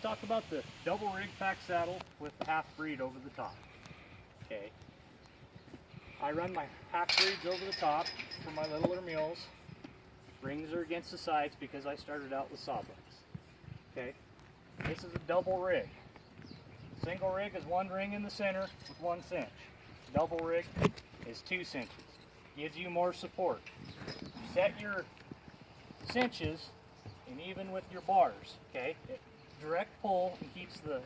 let's talk about the double rig pack saddle with the half breed over the top. Okay. I run my half breeds over the top for my littler mules. Rings are against the sides because I started out with sawbucks. Okay. This is a double rig. Single rig is one ring in the center with 1 cinch. Double rig is 2 cinches. Gives you more support. Set your cinches and even with your bars, okay? Direct pull and keeps a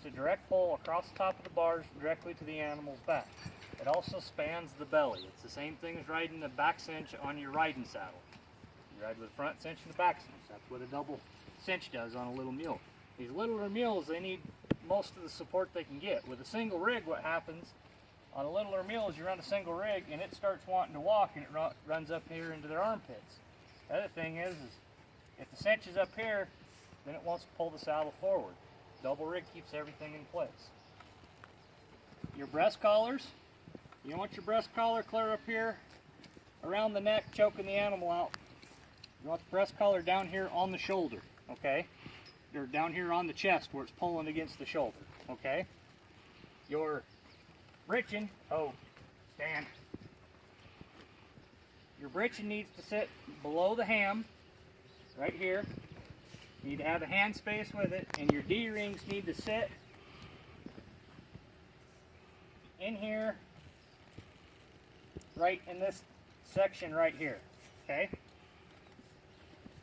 direct pull across the top of the bars directly to the animal's back. It also spans the belly. It's the same thing as riding the back cinch on your riding saddle. You ride with the front cinch and the back cinch. That's what a double cinch does on a little mule. These littler mules, they need most of the support they can get. With a single rig, what happens on a littler mule is you run a single rig and it starts wanting to walk and it runs up here into their armpits. The other thing is if the cinch is up here, then it wants to pull the saddle forward. Double rig keeps everything in place. Your breast collars, you want your breast collar clear up here around the neck, choking the animal out. You want the breast collar down here on the shoulder, okay? Or down here on the chest where it's pulling against the shoulder, okay? Your breeching, stand. Your breeching needs to sit below the ham, right here. You need to have a hand space with it, and your D-rings need to sit in here, right in this section right here, okay?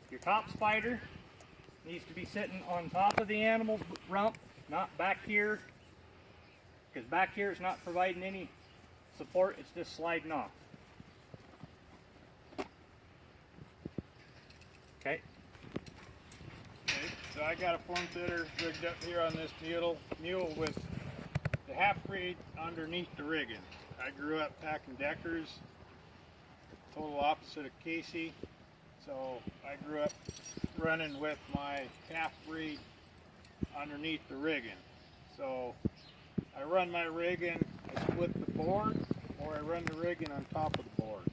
Your top spider needs to be sitting on top of the animal's rump, not back here, because back here is not providing any support, it's just sliding off. Okay. So I got a form fitter rigged up here on this mule with the half breed underneath the rigging. I grew up packing Deckers, total opposite of Casey. So I grew up running with my half breed underneath the rigging. So I run my rigging, I split the board, or I run the rigging on top of the board.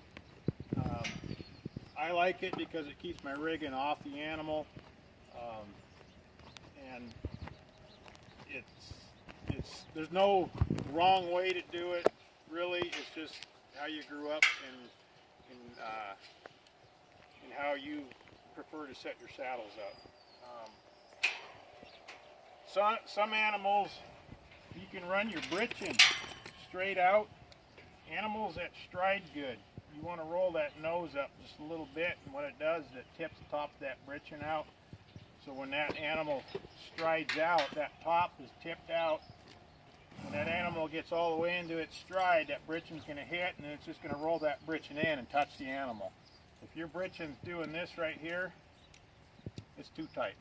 I like it because it keeps my rigging off the animal, and there's no wrong way to do it. Really, it's just how you grew up and how you prefer to set your saddles up. Some animals you can run your breeching straight out. Animals that stride good, you want to roll that nose up just a little bit, and what it does is it tips the top of that breeching out. So when that animal strides out, that top is tipped out. When that animal gets all the way into its stride, that breeching's going to hit, and then it's just going to roll that breeching in and touch the animal. If your breeching's doing this right here, it's too tight.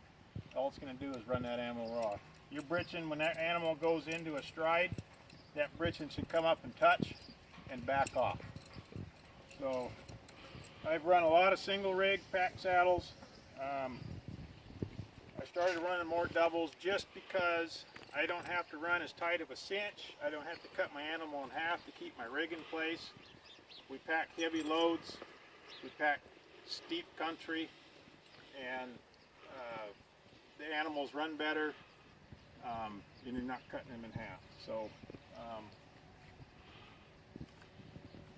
All it's going to do is run that animal raw. Your breeching, when that animal goes into a stride, that breeching should come up and touch and back off. So I've run a lot of single rig pack saddles. I started running more doubles just because I don't have to run as tight of a cinch. I don't have to cut my animal in half to keep my rig in place. We pack heavy loads. We pack steep country, and the animals run better, and you're not cutting them in half. So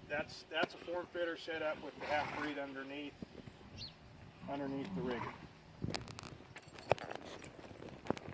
that's a form fitter set up with the half breed underneath the rigging.